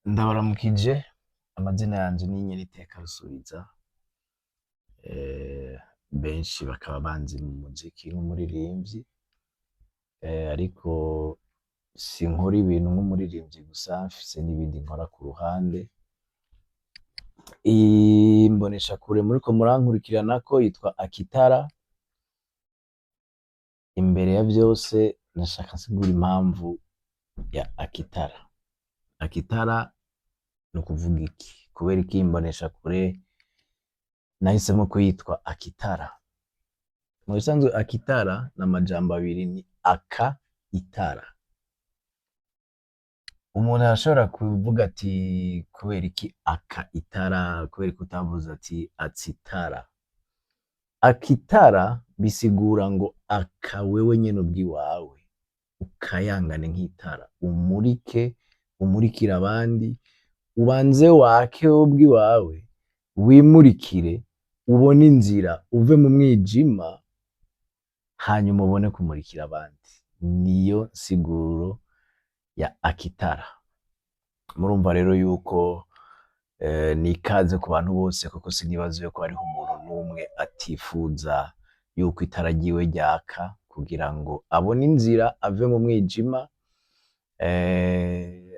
Ndabaramukije, amazina yanje ni Nyeniteka Rusubiza, benshi bakaba banzi mu muziki nk'umuririmvyi, ariko sinkora ibintu nk'umuririmvyi gusa, mfise n'ibindi nkora ku ruhande. Iyi mboneshakure muriko murankurikiranako yitwa Akitara. Imbere ya vyose nashaka nsigure impamvu ya Akitara. Akitara ni ukuvuga iki? Kubera iki iyi mboneshakure nahisemo kuyitwa Akitara? Mu bisanzwe Akitara ni amajambo abiri, ni aka itara. Umuntu arashobora kuvuga ati kubera iki aka itara, kubera iki utavuze ati atsitara? Akitara bisigura ngo aka wewe nyene ubwiwawe, ukayangane nk'itara, umurike, umurikire abandi, ubanze wake wewe ubwiwawe, wimurikire, ubone inzira, uve mu mwijima, hanyuma ubone kumurikira abandi. Niyo nsiguro ya Akitara. Murumva rero yuko ni ikaze ku bantu bose, kuko sinibaza yuko hariho umuntu n'umwe atifuza yuko itara ryiwe ryaka kugira ngo abone inzira ave mu mwijima.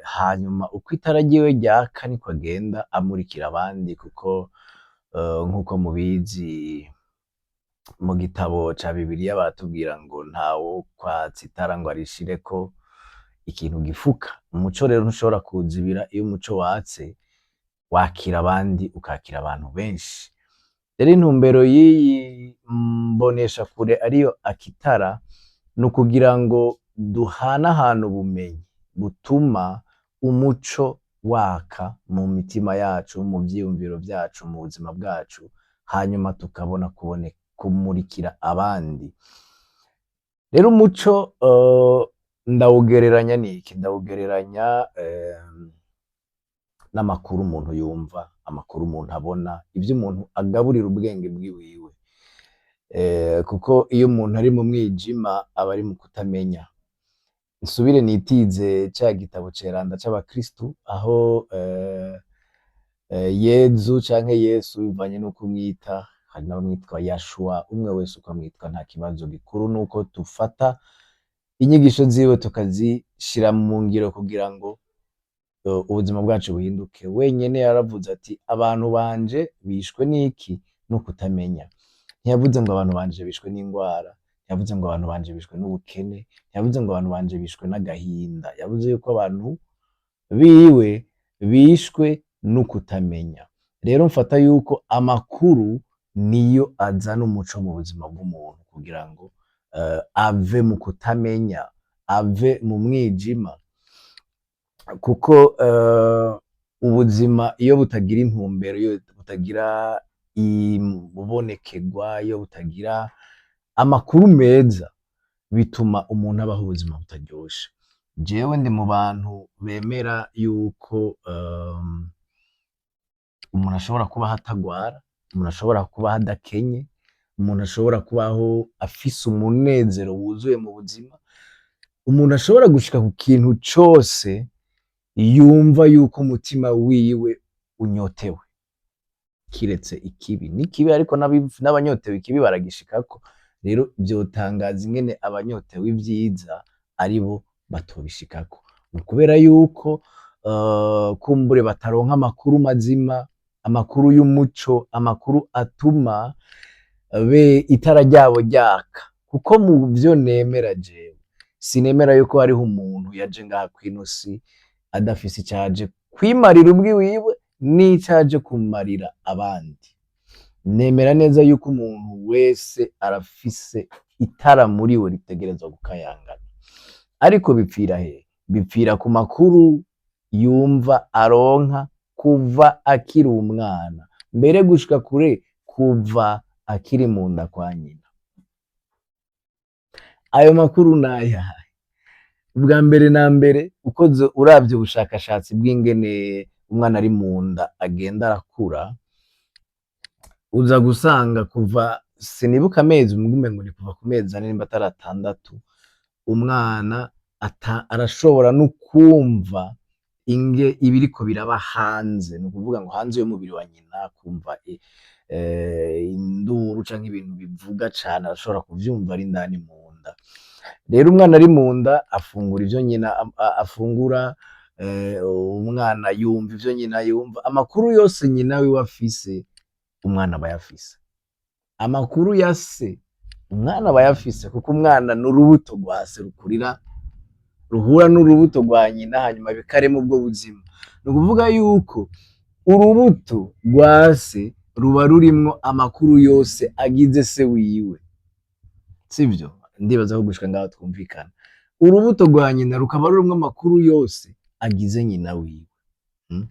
Hanyuma uko itara ryiwe ryaka niko agenda amurikira abandi, kuko nk'uko mubizi mu gitabo ca Bibiliya baratubwira ngo ntawokwatsa itara ngo arishireko ikintu gifuka. Umuco rero ntushobora kuwuzibira. Iyo umuco watse, wakira abandi, ukakira abantu benshi. Rero intumbero y'iyi mboneshakure ariyo Akitara, ni ukugira ngo duhanahane ubumenyi butuma umuco waka mu mitima yacu, mu vyiyumviro vyacu, mu buzima bwacu, hanyuma tukabona kumurikira abandi. Rero umuco ndawugereranya n'iki? Ndawugereranya n'amakuru umuntu yumva, amakuru umuntu abona, ivyo umuntu agaburira ubwenge bwiwiwe, kuko iyo umuntu ari mu mwijima aba ari mu kutamenya. Nsubire nitize ca gitabo ceranda c'abakristu, aho Yezu canke Yesu bivanye nuko umwita, hari n'abamwitwa Yashua, umwe wese uko amwitwa nta kibazo, gikuru nuko dufata inyigisho ziwe tukazishira mu ngiro kugira ngo ubuzima bwacu buhinduke. Wenyene yaravuze ati abantu banje bishwe n'iki? No kutamenya. Ntiyavuze ngo abantu banje bishwe n'ingwara, ntiyavuze ngo abantu banje bishwe n'ubukene, ntiyavuze ngo abantu banje bishwe n'agahinda. Yavuze yuko abantu biwe bishwe no kutamenya. Rero mfata yuko amakuru niyo azana umuco mu buzima bw'umuntu, kugira ngo ave mu kutamenya, ave mu mwijima. Kuko ubuzima iyo butagira intumbero, iyo butagira ububonekerwa, iyo butagira amakuru meza, bituma umuntu abaho ubuzima butaryoshe. Jewe ndi mu bantu bemera yuko umuntu ashobora kubaho atagwara, umuntu ashobora kubaho adakenye, umuntu ashobora kubaho afise umunezero wuzuye mu buzima, umuntu ashobora gushika ku kintu cose yumva yuko umutima wiwe unyotewe, kiretse ikibi. N'ikibi ariko n'abanyotewe ikibi baragishikako. Rero vyotangaza ingene abanyotewe ivyiza aribo batobishikako. Ni ukubera yuko kumbure bataronka amakuru mazima, amakuru y'umuco, amakuru atuma itara ryabo ryaka. Kuko mu vyo nemera jewe, sinemera yuko hariho umuntu yaje ngaha kw'ino si adafise icaje kwimarira ubwiwiwe n'icaje kumarira abandi. Nemera neza yuko umuntu wese arafise itara muri we ritegerezwa gukayangana. Ariko bipfira hehe? Bipfira ku makuru yumva aronka kuva akiri umwana, mbere gushika kure kuva akiri mu nda kwa nyina. Ayo makuru nayahe? Ubwa mbere na mbere, uravye ubushakashatsi bw'ingene umwana ari mu nda agenda arakura, uza gusanga kuva, sinibuka amezi, umengo ni kuva ku mezi ane nimba atari atandatu, umwana arashobora no kwumva ibiriko biraba hanze, ni ukuvuga ngo hanze y'umubiri wa nyina kumva induru canke ibintu bivuga cane arashobora kuvyumva ari indani mu nda. Rero umwana ari mu nda afungura ivyo nyina afungura, umwana yumva ivyo nyina yumva, amakuru yose nyina wiwe afise umwana aba ayafise, amakuru ya se umwana aba ayafise, kuko umwana n'urubuto rwa se rukurira ruhura n'urubuto rwa nyina hanyuma bikarema ubwo buzima. Ni ukuvuga yuko urubuto rwa se ruba rurimwo amakuru yose agize se wiwe, sivyo? Ndibaza ko gushika ngaho twumvikana. Urubuto rwa nyina rukaba rurimwo amakuru yose agize nyina wiwe.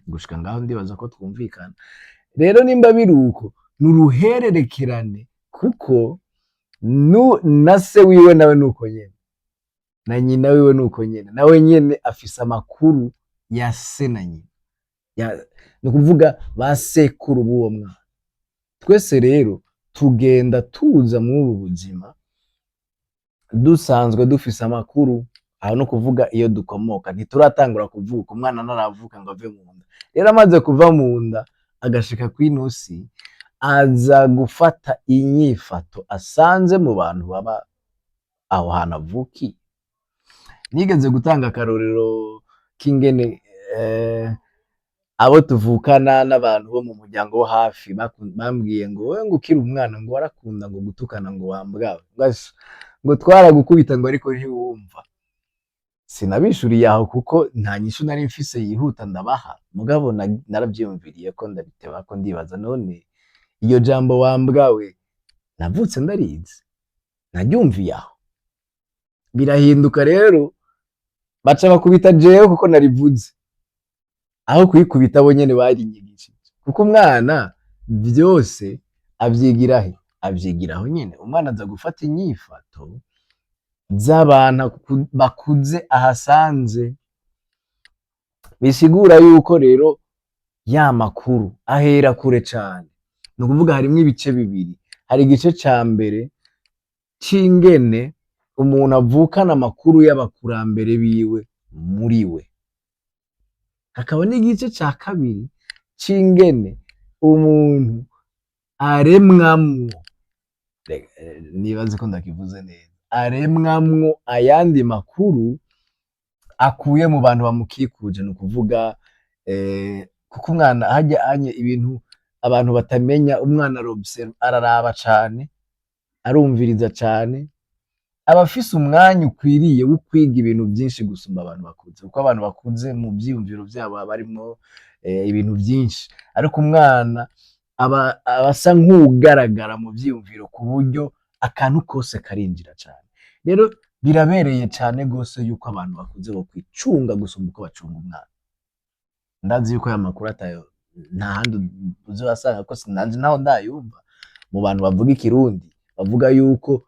Gushika ngaho ndibaza ko twumvikana. Rero nimba biruko n'uruhererekerane, kuko na se wiwe nawe nuko nyene, na nyina wiwe nuko nyene, nawe nyene afise amakuru ya se na nyina, ni ukuvuga ba sekuru b'uwo mwana. Twese rero tugenda tuza mw'ubu buzima dusanzwe dufise amakuru, aho no kuvuga iyo dukomoka, ntituratangura kuvuka, umwana ntaravuka ngo ave mu nda. Rero amaze kuva mu nda agashika kw'ino si, aza gufata inyifato asanze mu bantu baba aho hantu avukiye. Nigeze gutanga akarorero k'ingene abo tuvukana n'abantu bo mu muryango wo hafi bambwiye ngo wewe ngo ukiri umwana ngo warakunda ngo gutukana ngo wambwawe, ngo twaragukubita ngo ariko ntiwumva. Sinabishuriye aho kuko nta nyishu nari mfise yihuta ndabaha, mugabo naravyiyumviriye ko ndabiteba ko ndibaza none iyo jambo wambwawe navutse ndarizi, naryumviye aho. Birahinduka rero baca bakubita jewe kuko narivuze, aho kuyikubita bo nyene barinyigishije, kuko umwana vyose avyigira he? Avyigiraho nyene. Umwana aza gufata inyifato z'abantu bakuze ahasanze, bisigura yuko rero ya makuru ahera kure cane. Ni ukuvuga harimwo ibice bibiri, hari igice ca mbere c'ingene umuntu avukana amakuru y'abakurambere biwe muri we, hakaba n'igice ca kabiri c'ingene umuntu aremwamwo, nibaze ko ndakivuze neza, aremwamwo ayandi makuru akuye mu bantu bamukikuje. Ni ukuvuga kuko umwana hajya ibintu abantu batamenya, umwana araraba cane, arumviriza cane, aba afise umwanya ukwiriye wo kwiga ibintu vyinshi gusumba abantu bakuze, kuko abantu bakuze mu vyiyumviro vyabo haba harimwo ibintu vyinshi, ariko umwana aba asa nk'uwugaragara mu vyiyumviro ku buryo akantu kose karinjira cane. Rero birabereye cane gose yuko abantu bakuze bokwicunga gusumba uko bacunga umwana. Ndazi yuko aya makuru atayo nta handi uzosanga, ko sinanje naho ndayumva mu bantu bavuga ikirundi bavuga yuko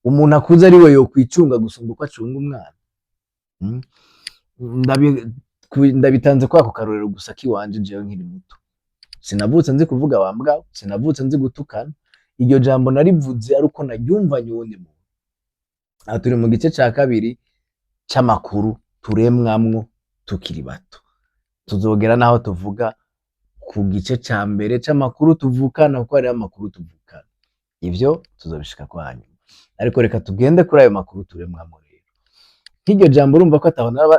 umuntu akuze ari we yokwicunga gusumba uko acunga umwana. Ndabitanze kwa ako karorero gusa kiwanje jewe nkiri muto. Sinavutse nzi kuvuga wambwa, sinavutse nzi gutukana, iryo jambo narivuze ari uko naryumvanye uwundi muntu. Aha turi mu gice ca kabiri c'amakuru turemwamwo tukiri bato. Tuzogera naho tuvuga ku gice ca mbere c'amakuru tuvukana, kuko hariho amakuru tuvukana. Ivyo tuzobishika kwa hanyuma, ariko reka tugende kuri ayo makuru turemwamwo rero. Nk'iryo jambo urumva ko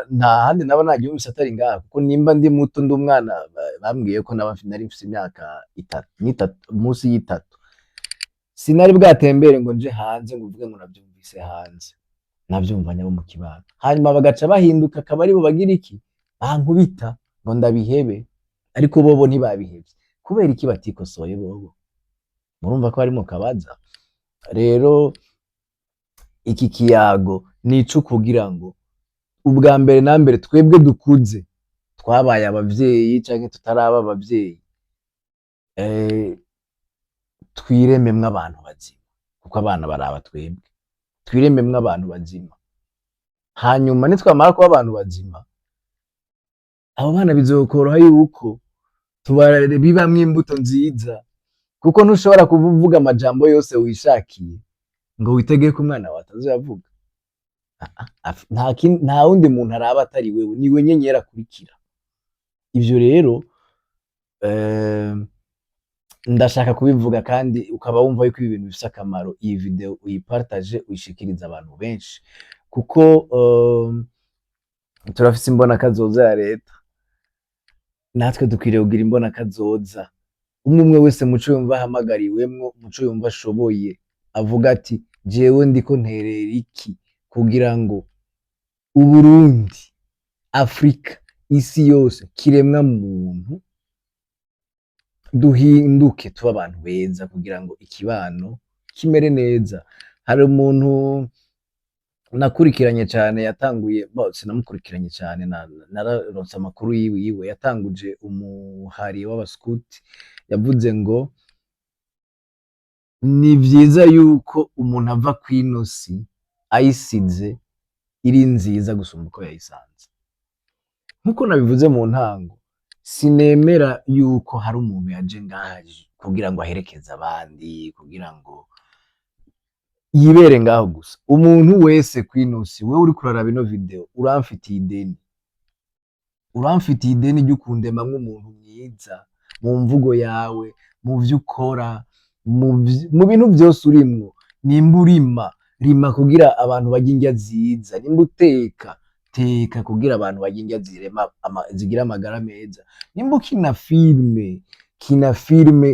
nta handi naba naryumvise atari ngaha, kuko nimba ndi muto ndi umwana bambwiye ko nari mfise imyaka musi y'itatu, sinari bwatembere ngo nje hanze ngo uvuge ngo navyumvise hanze, navyumvanye abo mu kibano. Hanyuma bagaca bahinduka akaba aribo bagira iki? Bankubita ngo ndabihebe, ariko bobo ntibabihevye. Kubera iki batikosoye bobo? Murumva ko harimo kabaza. Rero iki kiyago nico kugira ngo ubwa mbere na mbere twebwe dukuze twabaye abavyeyi canke tutaraba abavyeyi, twirememwo abantu bazima, kuko abana baraba twebwe, twirememwo abantu bazima. Hanyuma nitwamara kuba abantu bazima, abo bana bizokoroha yuko bibamwo imbuto nziza, kuko ntushobora kuvuga amajambo yose wishakiye ngo witegeye ko umwana wawe atazoyavuga. Nta wundi muntu araba atari wewe, ni we nyenyeri akurikira. ivyo rero ndashaka kubivuga kandi ukaba wumva yuko ibi bintu bifise akamaro, iyi video uyipartage uyishikirize abantu benshi, kuko turafise imbonakazoza ya leta, natwe dukwiriye kugira imbonakazoza. Umwe wese muco yumva ahamagariwemwo, muco yumva ashoboye, avuga ati jewe ndiko nterera iki kugira ngo Uburundi, Afrika, isi yose, kiremwa muntu duhinduke tuba abantu beza kugira ngo ikibano kimere neza. Hari umuntu nakurikiranye cane yatanguye, sinamukurikiranye cane, nararonse amakuru yiwe, yatanguje umuhari w'abaskuti, yavuze ngo ni vyiza yuko umuntu ava kw'ino si ayisize iri nziza gusumba uko yayisanze. Nkuko nabivuze mu ntango, sinemera yuko hari umuntu yaje ngaha kugira ngo aherekeze abandi, kugira ngo yibere ngaho gusa. Umuntu wese kw'ino si, wewe uriko uraraba ino video, uramfitiye ideni, uramfitiye ideni ry'ukundemamwo umuntu mwiza, mu mvugo yawe, mu vyo ukora, mu bintu vyose urimwo. Nimba urima, rima kugira abantu barye indya nziza, nimba uteka, teka kugira abantu barye indya zigira amagara meza, nimba ukina filme, kina filme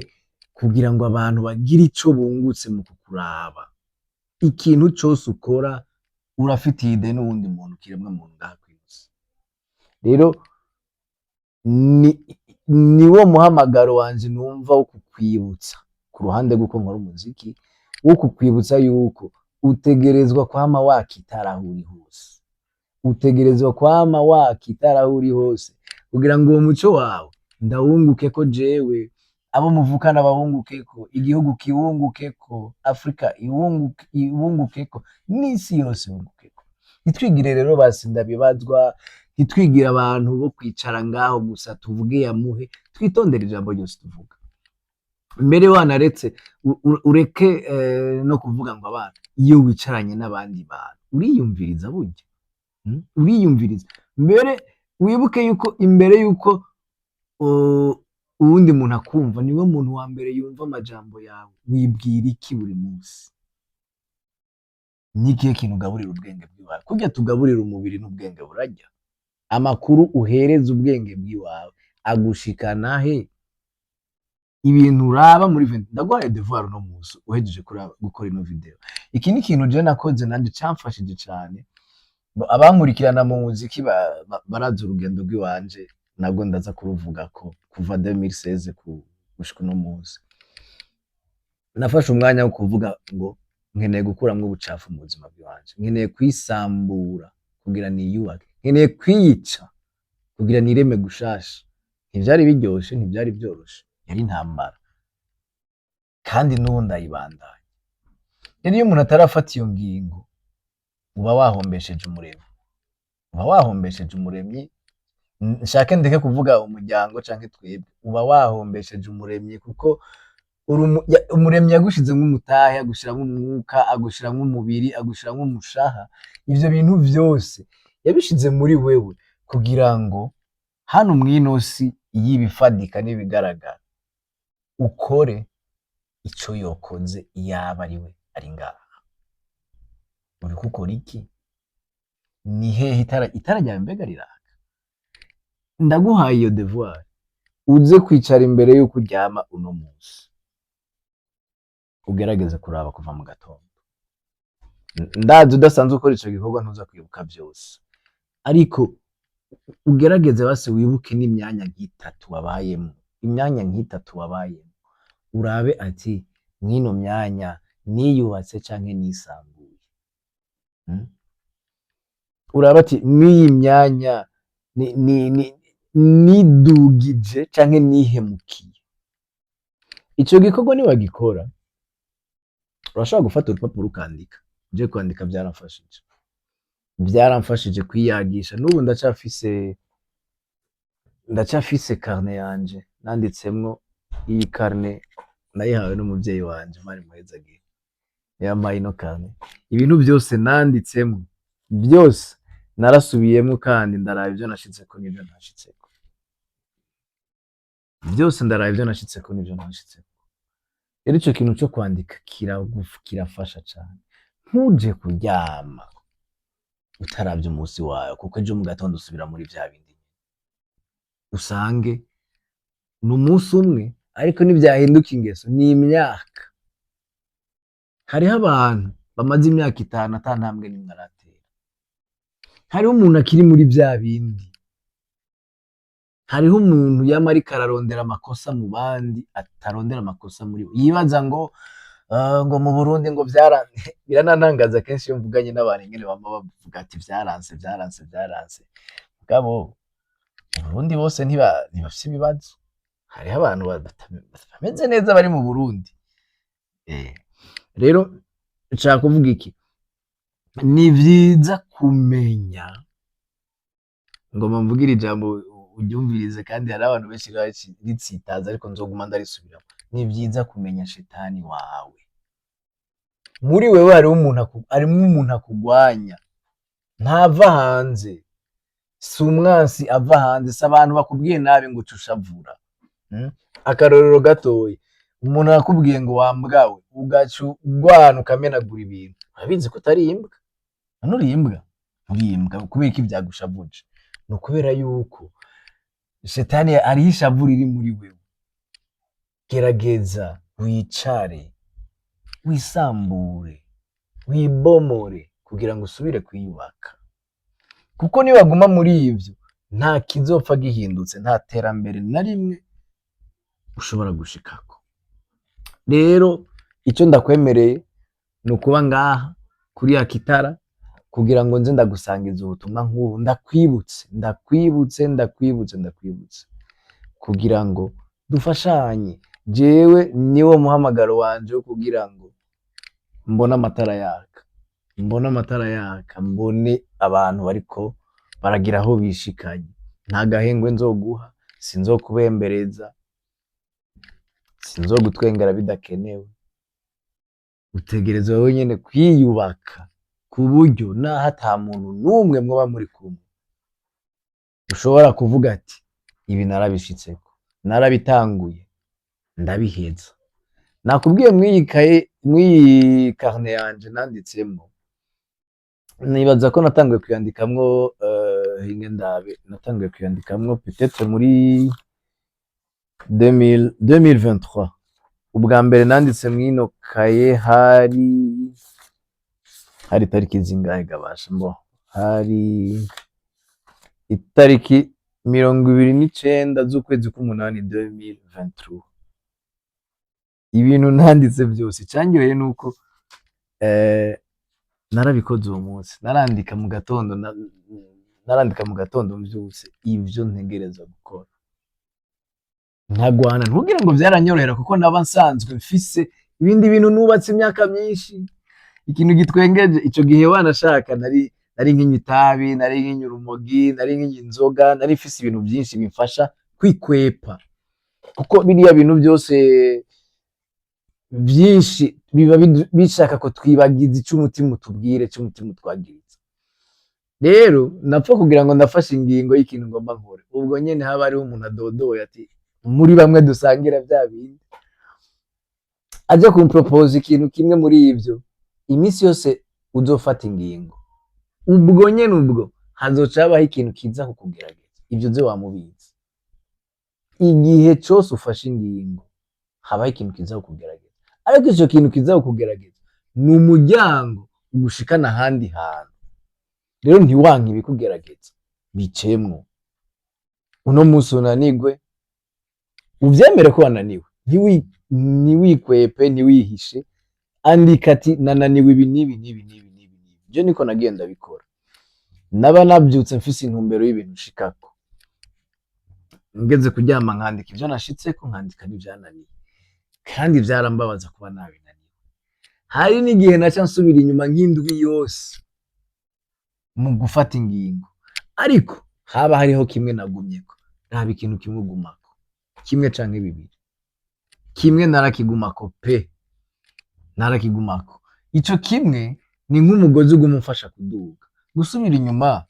kugira ngo abantu bagire ico bungutse mu kukuraba. Ikintu cose ukora urafitiye ideni uwundi muntu, kiremwa muntu ngaha kw'isi. Rero niwo muhamagaro wanje numva wo kukwibutsa, ku ruhande rw'uko nkora umuziki, wo kukwibutsa yuko utegerezwa kwama wakitara aho uri hose, utegerezwa kwama wakitara aho uri hose, kugira ngo uwo muco wawe ndawungukeko jewe, abo muvukana bawungukeko, igihugu kiwungukeko, Afrika iwungukeko, n'isi yose iwungukeko. Ntitwigire rero basi ndabibazwa, ntitwigire abantu bo kwicara ngaho gusa tuvuge yamuhe, twitondere ijambo ryose tuvuga. Mbere wanaretse ureke no kuvuga ngo abana, iyo wicaranye n'abandi bantu uriyumviriza burya, uriyumviriza. Mbere wibuke yuko imbere yuko uwundi muntu akumva, niwe muntu wa mbere yumva amajambo yawe. Wibwira iki buri munsi? Nikihe kintu ugaburira ubwenge bwiwawe? Kurya tugaburira umubiri n'ubwenge burarya. Amakuru uhereza ubwenge bwiwawe agushikana he? Ibintu uraba muri video, ndaguhaye devoir uno munsi uhejeje gukora ino video. Iki ni ikintu je nakoze nanje camfashije cane. Abankurikirana mu muziki barazi urugendo rw'iwanje, nabwo ndaza kuruvuga ko kuva 2016 gushika uno munsi. Nafashe umwanya wo kuvuga ngo nkeneye gukuramwo ubucafu mu buzima bw'iwanje, nkeneye kwisambura kugira niyubake, nkeneye kwica kugira nireme gushasha. Ntivyari biryoshe, ntivyari vyoroshe, yari intambara, kandi n'ubu ndayibandanya. Rero iyo umuntu atarafata iyo ngingo, uba wahombesheje umuremyi, uba wahombesheje umuremyi. Nshake ndeke kuvuga umuryango canke twebwe, uba wahombesheje umuremyi, kuko umuremyi yagushize nk'umutahe, agushiramwo umwuka, agushiramwo umubiri, agushiramwo umushaha. Ivyo bintu vyose yabishize muri wewe kugira ngo hano mw'ino si y'ibifadika n'ibigaragara ukore ico yokoze iyaba ariwe ari ngaha. Uriko ukora iki? Ni hehe itara ryawe mbega riraka? Ndaguhaye iyo devoir, uze kwicara imbere yuko uryama uno munsi, ugerageze kuraba kuva mu gatondo. Ndazi udasanzwe ukora ico gikorwa ntuza kwibuka vyose, ariko ugerageze basi wibuke n'imyanya nk'itatu wabayemwo, imyanya nk'itatu wabayemwo, urabe ati mw'ino myanya niyubatse canke nisambuye. Urabe ati mw'iyi myanya nidugije canke nihemukiye. Ico gikorwa niwagikora, urashobora gufata urupapuro ukandika. Je kwandika vyaramfashije kwiyagisha. N'ubu ndacafise carnet yanje nanditsemwo. Iyi carnet nayihawe n'umuvyeyi wanje, Imana imuhezagire, yampaye ino carnet. Ibintu vyose nanditsemwo, vyose narasubiyemwo kandi ndaraba ivyo nashitseko n'ivyo ntashitseko. byose ndaraba ibyo nashitseko n'ibyo ntashitseko. Rero ico kintu co kwandika kirafasha cane. Ntuje kuryama utaravye umunsi wawe, kuko ejo mu gatondo usubira muri vya bindi usange ni umunsi umwe, ariko nivyahinduka ingeso ni imyaka. Hariho abantu bamaze imyaka 5 ata ntambwe nimwe aratera. Hariho umuntu akiri muri vya bindi. Hariho umuntu yama ariko ararondera amakosa mu bandi, atarondera amakosa muri we. Yibaza ngo mu Burundi ngo biranantangaza kenshi iyo mvuganye n'abantu ingene bama bavuga ati vyaranse. Mugabo mu Burundi bose ntibafise ibibazo. Hariho abantu bameze neza bari mu Burundi. Rero nshaka kuvuga iki? Ni vyiza kumenya, ngomba mvugira ijambo uryumvirize, kandi hari abantu benshi ritsitaza, ariko nzoguma ndarisubiramo. Ni vyiza kumenya shetani wawe. Muri wewe harimwo umuntu akugwanya, ntava hanze. Si umwansi ava hanze, si abantu bakubwiye nabi ngo ucushavura. Akarorero gatoyi, umuntu arakubwiye ngo wambwawe, ugaca ugwana ukamenagura ibintu, urabizi ko utari imbwa. Uri imbwa? Uri imbwa kubera ko ivyagushavuje. Ni ukubera yuko shetani hariho ishavu riri muri wewe. Gerageza wicare, wisambure, wibomore kugira ngo usubire kwiyubaka. Kuko niwaguma muri ivyo, nta kizopfa gihindutse, nta terambere na rimwe ushobora gushikako. Rero ico ndakwemereye ni ukuba ngaha kuri ya kitara, kugira ngo nze ndagusangiza ubutumwa nk'ubu. Ndakwibutse kugira ngo dufashanye. Jewe niwo muhamagaro wanje wo kugira ngo mbone amatara yaka, mbone abantu bariko baragira aho bishikanye. Nta gahengwe nzoguha, sinzokubembereza, sinzogutwengera bidakenewe. Utegerezwa wewe nyene kwiyubaka ku buryo naho ata muntu n'umwe mwoba muri kumwe ushobora kuvuga ati ibi narabishitseko, narabitanguye, ndabiheza. Nakubwiye mw'iyi carnet yanje nanditsemwo, nibaza ko natanguye kuyandikamwo natanguye kuyandikamwo peut-être muri 2023. Ubwa mbere nanditse mw'ino kaye hari tariki zingahe gabasha? Hari itariki 29 z'ukwezi k'umunani 2023. Ibintu nanditse byose cangyoheye nuko narabikoze uwo munsi. Narandika mu gatondo mvyutse ivyo ntegereza gukora, nkagwana. Ntugire ngo vyaranyorohera, kuko naba nsanzwe mfise ibindi bintu nubatse imyaka myinshi. Ikintu gitwengeje, ico gihe wanashaka nari nkinywa itabi, nari nkinywa urumogi, nari nkinywa inzoga, nari mfise ibintu vyinshi bimfasha kwikwepa, kuko biriya bintu byose vyinshi biba bishaka ko twibagiza ico umutima utubwire, ico umutima utwagiriza. Rero napfa kugira ngo ndafashe ingingo y'ikintu ngomba nkore, ubwo nyene haba hariho umuntu adodoye ati muri bamwe dusangira vya bindi, aje kumpropose ikintu kimwe muri ivyo. Imisi yose uzofata ingingo, ubwo nyene hazoca habaho ikintu kiza kukugerageza. Ivyo ze wamubizi. Igihe cose ufashe ingingo habaho ikintu kiza kukugerageza, ariko ico kintu kiza kukugerageza ni umuryango ugushikana ahandi hantu. Rero ntiwanke ibikugerageza, bicemwo. Uno munsi unanigwe, uvyemere ko wananiwe, ntiwikwepe, ntiwihishe. Andika ati nananiwe ibi n'ibi. Je niko nagiye ndabikora. Naba navyutse mfise intumbero y'ibintu nshikako, ngeze kuryama nkandika ivyo nashitseko, nkandika n'ivyananiye, kandi vyarambabaza kuba nabinaniwe. Hari n'igihe naca nsubira inyuma nk'indwi yose mu gufata ingingo, ariko haba hariho kimwe nagumyeko. Raba ikintu kimwe ugumako, kimwe canke bibiri. Kimwe narakigumako pe, narakigumako. Ico kimwe ni nk'umugozi ugumufasha kuduga. Gusubira inyuma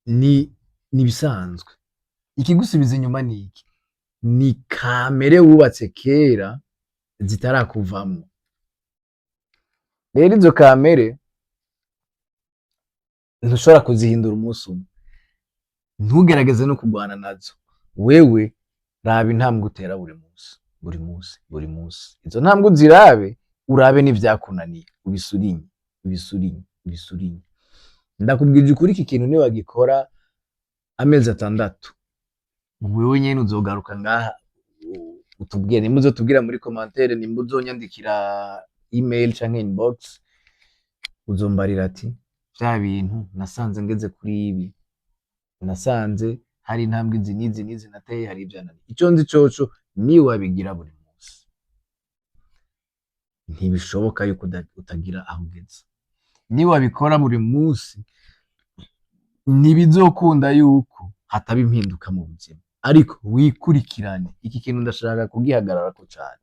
ni bisanzwe. Ikigusubiza inyuma ni iki? ni kamere wubatse kera zitarakuvamwo. Rero izo kamere ntushobora kuzihindura umunsi umwe, ntugerageze no kurwana nazo. Wewe raba intambwe utera buri munsi, buri munsi, buri munsi. Izo ntambwe uzirabe, urabe n'ivyakunaniye, ubisurinye, ubisurinye, ubisurinye. Ndakubwije ukuri, iki kintu niwagikora amezi 6, wewe nyene uzogaruka ngaha utubwire, nimba uzotubwira muri commentaire, nimba uzonyandikira email canke inbox, uzombarira ati vya bintu nasanze ngeze kuri ibi, nasanze hari intambwe izi n'izi n'izi nateye, hari ivyananiye. Ico nzi coco niwabigira buri munsi, ntibishoboka yuko utagira aho ugeze. Niwabikora buri munsi, ntibizokunda yuko hataba impinduka mu buzima, ariko wikurikirane. Iki kintu ndashaka kugihagararako cane.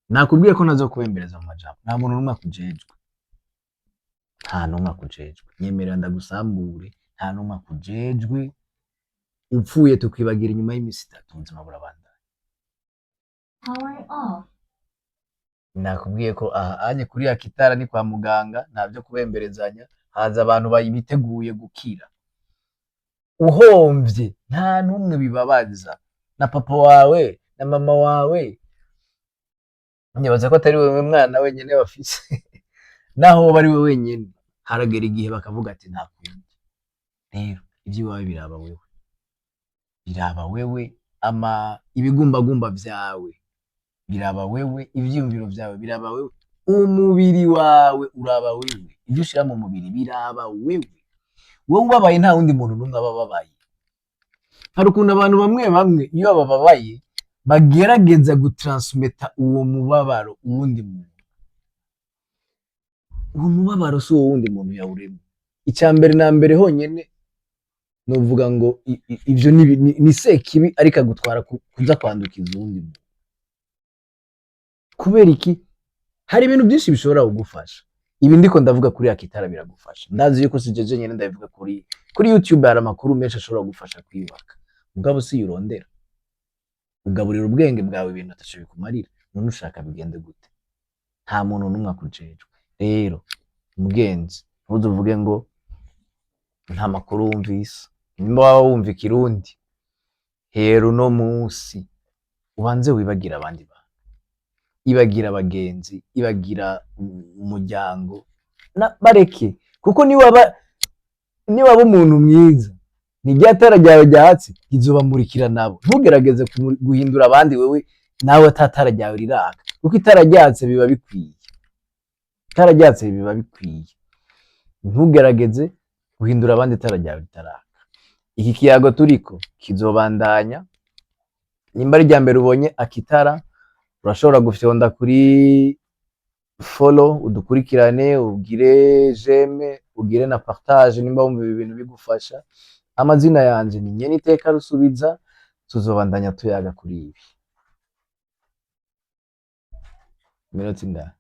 Nakubwiye ko ntazokubembereza mu majambo, nta muntu n'umwe akujejwe, nta n'umwe akujejwe. Nyemerera ndagusambure, nta n'umwe akujejwe. Upfuye tukwibagira inyuma y'imisi 3, ubuzima burabandanya. Power off. Nakubwiye ko aha anye kuri Akitara ni kwa muganga, nta vyo kubemberezanya, haza abantu biteguye gukira. Uhomvye nta n'umwe bibabaza, na papa wawe na mama wawe nyibaza ko atari wewe mwana wenyene bafise. Naho bari wewe wenyene, haragera igihe bakavuga ati nta kundi. Rero ivy'iwawe biraba wewe, biraba wewe. Ibigumbagumba vyawe biraba wewe, ivyiyumviro vyawe biraba wewe, umubiri wawe uraba wewe, ivyo ushira mu mubiri biraba wewe. Wowe ubabaye nta wundi muntu n'umwe aba ababaye. Hari ukuntu abantu bamwe bamwe iyo bababaye bagerageza gutransmeta uwo mubabaro uwundi muntu. Uwo mubabaro si uwo wundi muntu yawuremye. Icambere na mbere honyene novuga ngo ivyo ni sekibi, ariko agutwara kuza kwandukiza uwundi muntu. Kubera iki? Hari ibintu byinshi bishobora kugufasha. Ibi ndiko ndavuga kuri Akitara biragufasha. Ndazi yuko sijeje nyene ndabivuga kuri YouTube, hari amakuru menshi ashobora kugufasha kwiyubaka. Mugabo si urondera. Ugaburira ubwenge bwawe ibintu ataco bikumarira. None ushaka bigende gute? Nta muntu n'umwe akujejwe. Rero mugenzi, ntuzuvuge ngo nta makuru wumvise. Nimba waba wumva Ikirundi, hera uno munsi ubanze wibagira abandi bantu, ibagira abagenzi, ibagira umuryango, bareke. Kuko niwaba umuntu mwiza, ni rya tara ryawe ryatsi rizobamurikira nabo. Ntugerageze guhindura abandi wewe nawe atatara ryawe riraka, kuko itara ryatse biba bikwiye, itara ryatse biba bikwiye. Ntugerageze guhindura abandi itara ryawe ritaraka. Iki kiyago turiko kizobandanya. Nimba ari rya mbere ubonye Akitara, urashobora gufyonda kuri follow, udukurikirane, ugire j'aime, ugire na partage nimba wumva ibi bintu bigufasha. Amazina yanje ni Nyeniteka Rusubiza, tuzobandanya tuyaga kuri ibi. Minota ingahe?